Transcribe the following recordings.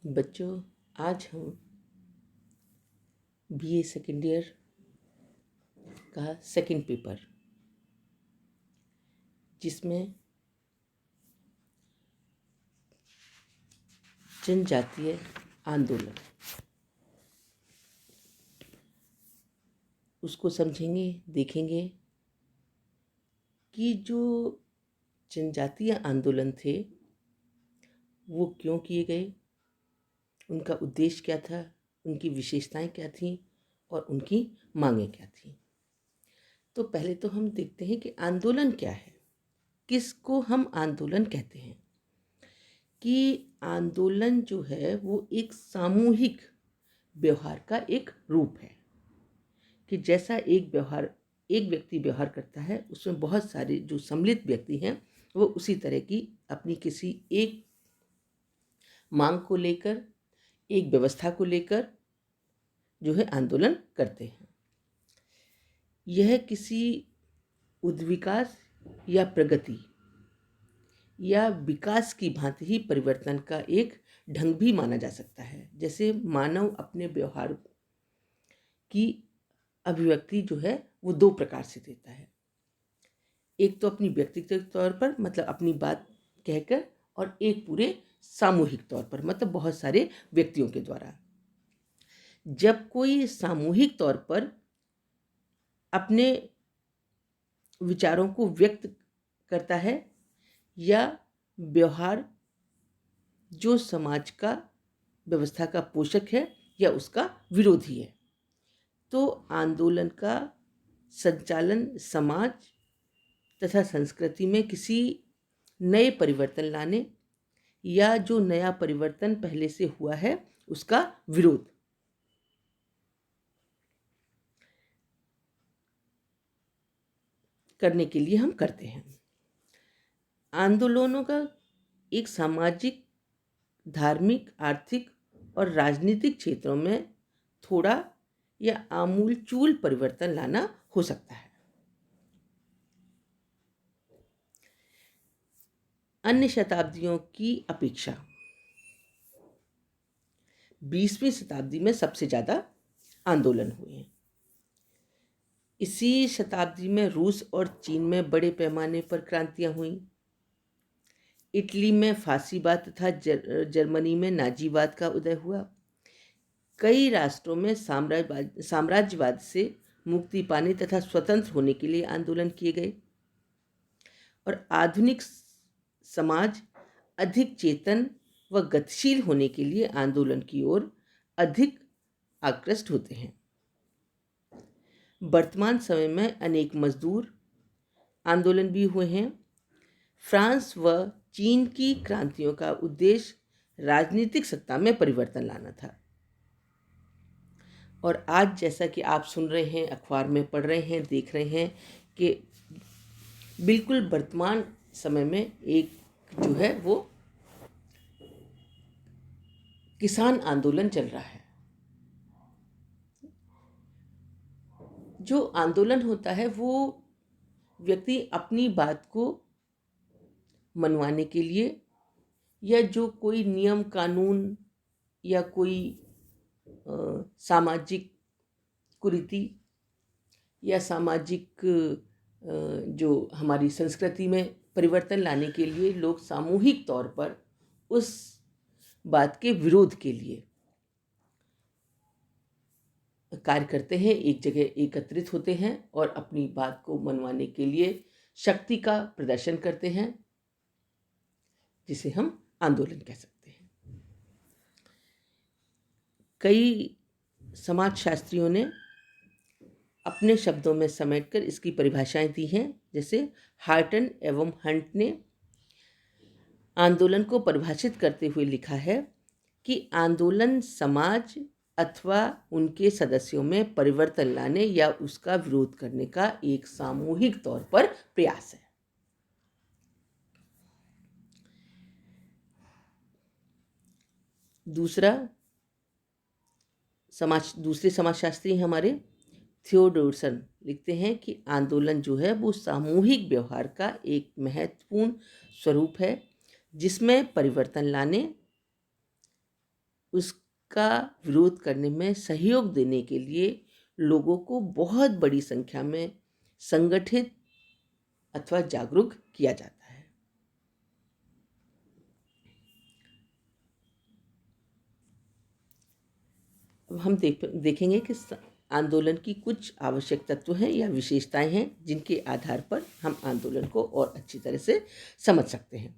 बच्चों, आज हम बीए सेकेंड ईयर का सेकंड पेपर, जिसमें जनजातीय आंदोलन, उसको समझेंगे, देखेंगे कि जो जनजातीय आंदोलन थे वो क्यों किए गए, उनका उद्देश्य क्या था, उनकी विशेषताएं क्या थीं और उनकी मांगें क्या थीं। तो पहले तो हम देखते हैं कि आंदोलन क्या है, किसको हम आंदोलन कहते हैं। कि आंदोलन जो है वो एक सामूहिक व्यवहार का एक रूप है कि जैसा एक व्यक्ति व्यवहार करता है, उसमें बहुत सारे जो सम्मिलित व्यक्ति हैं वो उसी तरह की अपनी किसी एक मांग को लेकर, एक व्यवस्था को लेकर जो है आंदोलन करते हैं। यह किसी उद्विकास या प्रगति या विकास की भांति ही परिवर्तन का एक ढंग भी माना जा सकता है। जैसे मानव अपने व्यवहार की अभिव्यक्ति जो है वो दो प्रकार से देता है। एक तो अपनी व्यक्तिगत तौर पर, मतलब अपनी बात कहकर, और एक पूरे सामूहिक तौर पर, मतलब बहुत सारे व्यक्तियों के द्वारा। जब कोई सामूहिक तौर पर अपने विचारों को व्यक्त करता है या व्यवहार जो समाज का व्यवस्था का पोषक है या उसका विरोधी है, तो आंदोलन का संचालन समाज तथा संस्कृति में किसी नए परिवर्तन लाने या जो नया परिवर्तन पहले से हुआ है उसका विरोध करने के लिए हम करते हैं। आंदोलनों का एक सामाजिक, धार्मिक, आर्थिक और राजनीतिक क्षेत्रों में थोड़ा या आमूलचूल परिवर्तन लाना हो सकता है। अन्य शताब्दियों की अपेक्षा 20वीं शताब्दी में सबसे ज़्यादा आंदोलन हुए हैं। इसी शताब्दी में रूस और चीन में बड़े पैमाने पर क्रांतियां हुईं। इटली में फासीवाद तथा जर्मनी में नाजीवाद का उदय हुआ। कई राष्ट्रों में साम्राज्यवाद से मुक्ति पाने तथा स्वतंत्र होने के लिए आंदोलन किए गए और आधुनिक समाज अधिक चेतन व गतिशील होने के लिए आंदोलन की ओर अधिक आकृष्ट होते हैं। वर्तमान समय में अनेक मजदूर आंदोलन भी हुए हैं। फ्रांस व चीन की क्रांतियों का उद्देश्य राजनीतिक सत्ता में परिवर्तन लाना था। और आज जैसा कि आप सुन रहे हैं, अखबार में पढ़ रहे हैं, देख रहे हैं कि बिल्कुल वर्तमान समय में एक जो है वो किसान आंदोलन चल रहा है। जो आंदोलन होता है वो व्यक्ति अपनी बात को मनवाने के लिए या जो कोई नियम कानून या कोई सामाजिक कुरीति या सामाजिक जो हमारी संस्कृति में परिवर्तन लाने के लिए लोग सामूहिक तौर पर उस बात के विरोध के लिए कार्य करते हैं, एक जगह एकत्रित होते हैं और अपनी बात को मनवाने के लिए शक्ति का प्रदर्शन करते हैं, जिसे हम आंदोलन कह सकते हैं। कई समाजशास्त्रियों ने अपने शब्दों में समेटकर इसकी परिभाषाएं दी हैं। जैसे हार्टन एवं हंट ने आंदोलन को परिभाषित करते हुए लिखा है कि आंदोलन समाज अथवा उनके सदस्यों में परिवर्तन लाने या उसका विरोध करने का एक सामूहिक तौर पर प्रयास है। दूसरे समाजशास्त्री हमारे थियोडोरसन लिखते हैं कि आंदोलन जो है वो सामूहिक व्यवहार का एक महत्वपूर्ण स्वरूप है, जिसमें परिवर्तन लाने उसका विरोध करने में सहयोग देने के लिए लोगों को बहुत बड़ी संख्या में संगठित अथवा जागरूक किया जाता है। अब हम देखेंगे कि आंदोलन की कुछ आवश्यक तत्व हैं या विशेषताएं हैं जिनके आधार पर हम आंदोलन को और अच्छी तरह से समझ सकते हैं।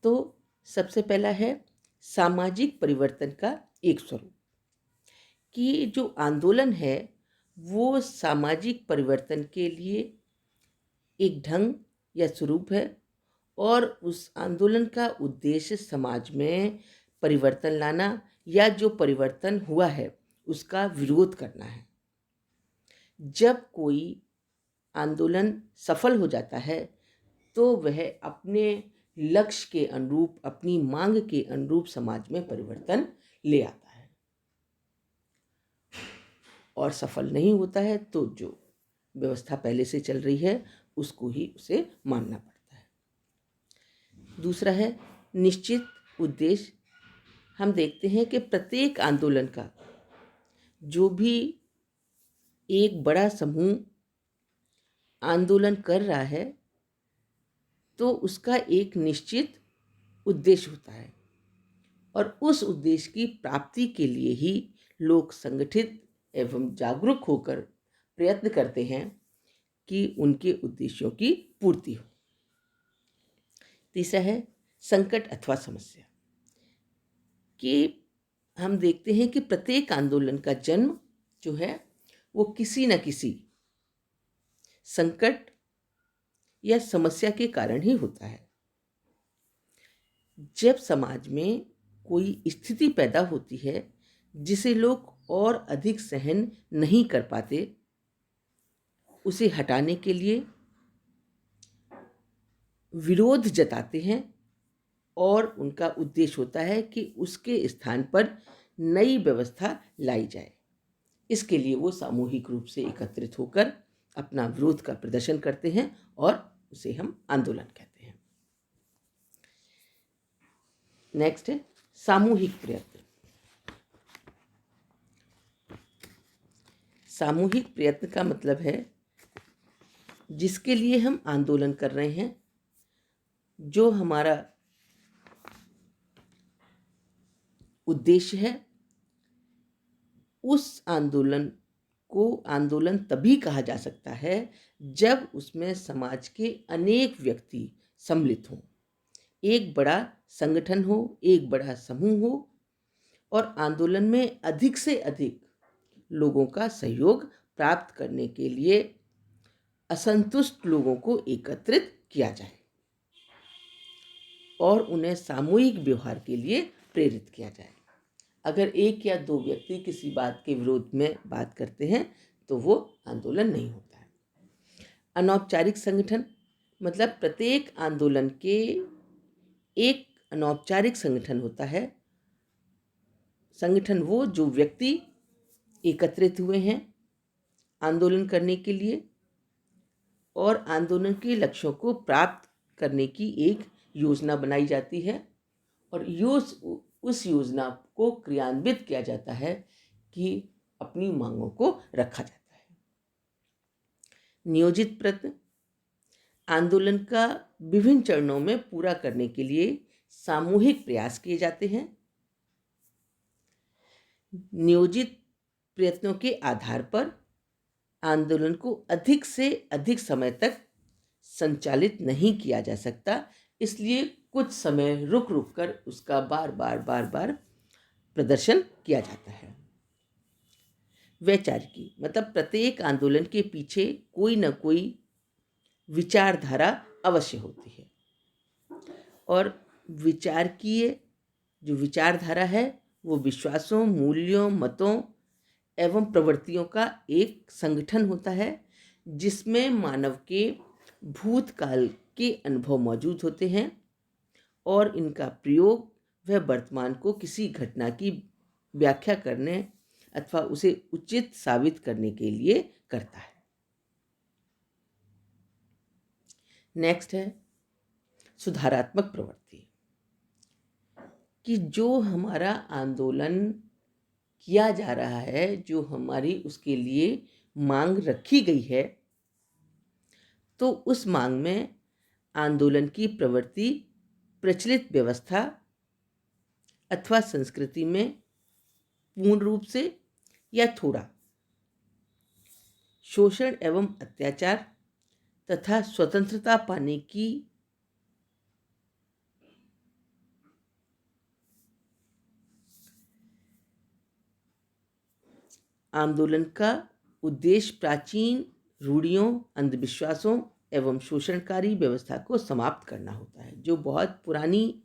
तो सबसे पहला है सामाजिक परिवर्तन का एक स्वरूप, कि जो आंदोलन है वो सामाजिक परिवर्तन के लिए एक ढंग या स्वरूप है और उस आंदोलन का उद्देश्य समाज में परिवर्तन लाना या जो परिवर्तन हुआ है उसका विरोध करना है। जब कोई आंदोलन सफल हो जाता है तो वह अपने लक्ष्य के अनुरूप, अपनी मांग के अनुरूप समाज में परिवर्तन ले आता है, और सफल नहीं होता है तो जो व्यवस्था पहले से चल रही है उसको ही उसे मानना पड़ता है। दूसरा है निश्चित उद्देश्य। हम देखते हैं कि प्रत्येक आंदोलन का जो भी एक बड़ा समूह आंदोलन कर रहा है तो उसका एक निश्चित उद्देश्य होता है, और उस उद्देश्य की प्राप्ति के लिए ही लोग संगठित एवं जागरूक होकर प्रयत्न करते हैं कि उनके उद्देश्यों की पूर्ति हो। तीसरा है संकट अथवा समस्या, कि हम देखते हैं कि प्रत्येक आंदोलन का जन्म जो है वो किसी न किसी संकट या समस्या के कारण ही होता है। जब समाज में कोई स्थिति पैदा होती है जिसे लोग और अधिक सहन नहीं कर पाते, उसे हटाने के लिए विरोध जताते हैं और उनका उद्देश्य होता है कि उसके स्थान पर नई व्यवस्था लाई जाए। इसके लिए वो सामूहिक रूप से एकत्रित होकर अपना विरोध का प्रदर्शन करते हैं और उसे हम आंदोलन कहते हैं। नेक्स्ट है सामूहिक प्रयत्न। सामूहिक प्रयत्न का मतलब है जिसके लिए हम आंदोलन कर रहे हैं, जो हमारा उद्देश्य है, उस आंदोलन को आंदोलन तभी कहा जा सकता है जब उसमें समाज के अनेक व्यक्ति सम्मिलित हों, एक बड़ा संगठन हो, एक बड़ा समूह हो, और आंदोलन में अधिक से अधिक लोगों का सहयोग प्राप्त करने के लिए असंतुष्ट लोगों को एकत्रित किया जाए और उन्हें सामूहिक व्यवहार के लिए प्रेरित किया जाए। अगर एक या दो व्यक्ति किसी बात के विरोध में बात करते हैं तो वो आंदोलन नहीं होता है। अनौपचारिक संगठन मतलब प्रत्येक आंदोलन के एक अनौपचारिक संगठन होता है। संगठन वो जो व्यक्ति एकत्रित हुए हैं आंदोलन करने के लिए और आंदोलन के लक्ष्यों को प्राप्त करने की एक योजना बनाई जाती है, और उस योजना को क्रियान्वित किया जाता है कि अपनी मांगों को रखा जाता है। नियोजित प्रयत्न आंदोलन का विभिन्न चरणों में पूरा करने के लिए सामूहिक प्रयास किए जाते हैं। नियोजित प्रयत्नों के आधार पर आंदोलन को अधिक से अधिक समय तक संचालित नहीं किया जा सकता, इसलिए कुछ समय रुक रुक कर उसका बार बार प्रदर्शन किया जाता है। वैचारिकी मतलब प्रत्येक आंदोलन के पीछे कोई न कोई विचारधारा अवश्य होती है, और विचारकीय जो विचारधारा है वो विश्वासों, मूल्यों, मतों एवं प्रवृत्तियों का एक संगठन होता है जिसमें मानव के भूतकाल के अनुभव मौजूद होते हैं और इनका प्रयोग वह वर्तमान को किसी घटना की व्याख्या करने अथवा उसे उचित साबित करने के लिए करता है। नेक्स्ट है सुधारात्मक प्रवृत्ति, कि जो हमारा आंदोलन किया जा रहा है, जो हमारी उसके लिए मांग रखी गई है, तो उस मांग में आंदोलन की प्रवृत्ति, प्रचलित व्यवस्था अथवा संस्कृति में पूर्ण रूप से या थोड़ा शोषण एवं अत्याचार तथा स्वतंत्रता पाने की आंदोलन का उद्देश्य प्राचीन रूढ़ियों, अंधविश्वासों एवं शोषणकारी व्यवस्था को समाप्त करना होता है। जो बहुत पुरानी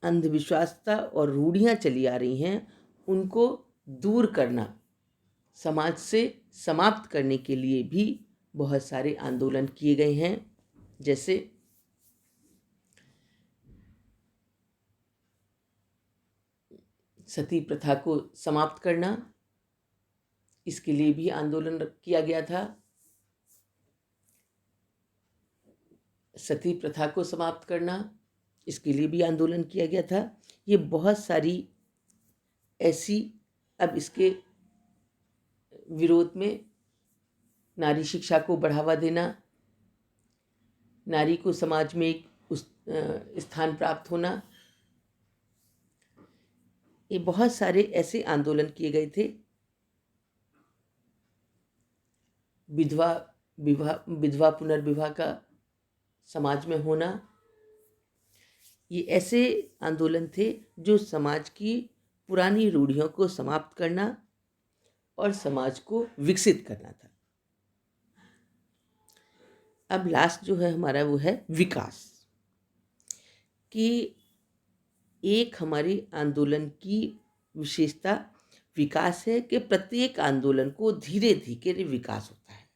अंधविश्वासता और रूढ़ियाँ चली आ रही हैं, उनको दूर करना, समाज से समाप्त करने के लिए भी बहुत सारे आंदोलन किए गए हैं। जैसे सती प्रथा को समाप्त करना, इसके लिए भी आंदोलन किया गया था। सती प्रथा को समाप्त करना, इसके लिए भी आंदोलन किया गया था। ये बहुत सारी ऐसी, अब इसके विरोध में नारी शिक्षा को बढ़ावा देना, नारी को समाज में एक स्थान प्राप्त होना, ये बहुत सारे ऐसे आंदोलन किए गए थे। विधवा पुनर्विवाह का समाज में होना, ये ऐसे आंदोलन थे जो समाज की पुरानी रूढ़ियों को समाप्त करना और समाज को विकसित करना था। अब लास्ट जो है हमारा वो है विकास, कि एक हमारे आंदोलन की विशेषता विकास है कि प्रत्येक आंदोलन को धीरे धीरे विकास होता है।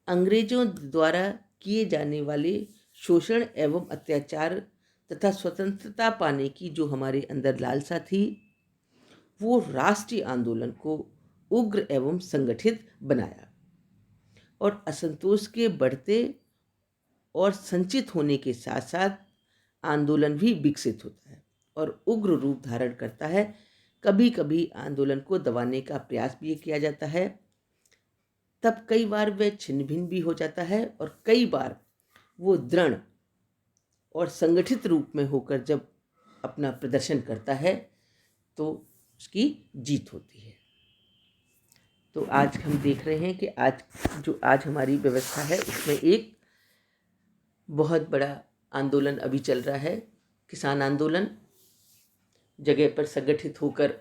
अंग्रेजों द्वारा किए जाने वाले शोषण एवं अत्याचार तथा स्वतंत्रता पाने की जो हमारे अंदर लालसा थी, वो राष्ट्रीय आंदोलन को उग्र एवं संगठित बनाया और असंतोष के बढ़ते और संचित होने के साथ साथ आंदोलन भी विकसित होता है और उग्र रूप धारण करता है। कभी कभी आंदोलन को दबाने का प्रयास भी किया जाता है, तब कई बार वह छिन्न भिन्न भी हो जाता है और कई बार वो दृढ़ और संगठित रूप में होकर जब अपना प्रदर्शन करता है तो उसकी जीत होती है। तो आज हम देख रहे हैं कि आज हमारी व्यवस्था है, उसमें एक बहुत बड़ा आंदोलन अभी चल रहा है, किसान आंदोलन। जगह पर संगठित होकर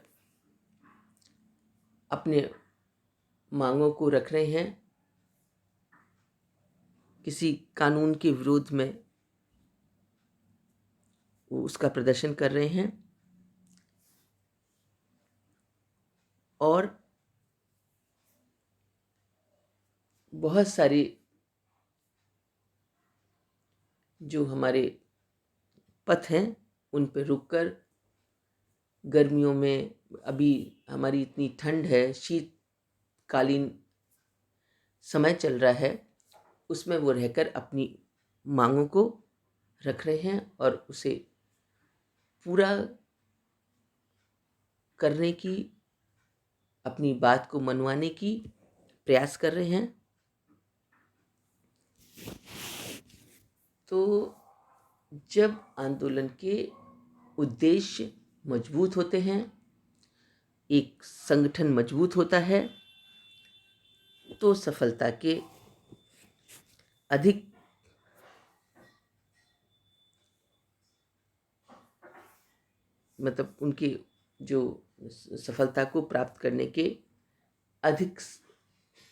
अपने मांगों को रख रहे हैं, किसी कानून के विरोध में वो उसका प्रदर्शन कर रहे हैं और बहुत सारे जो हमारे पथ हैं उन पर रुककर, गर्मियों में अभी हमारी इतनी ठंड है, शीतकालीन समय चल रहा है, उसमें वो रहकर अपनी मांगों को रख रहे हैं और उसे पूरा करने की, अपनी बात को मनवाने की प्रयास कर रहे हैं। तो जब आंदोलन के उद्देश्य मजबूत होते हैं, एक संगठन मजबूत होता है, तो सफलता के अधिक मतलब उनके जो सफलता को प्राप्त करने के अधिक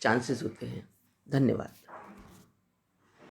चांसेस होते हैं। धन्यवाद।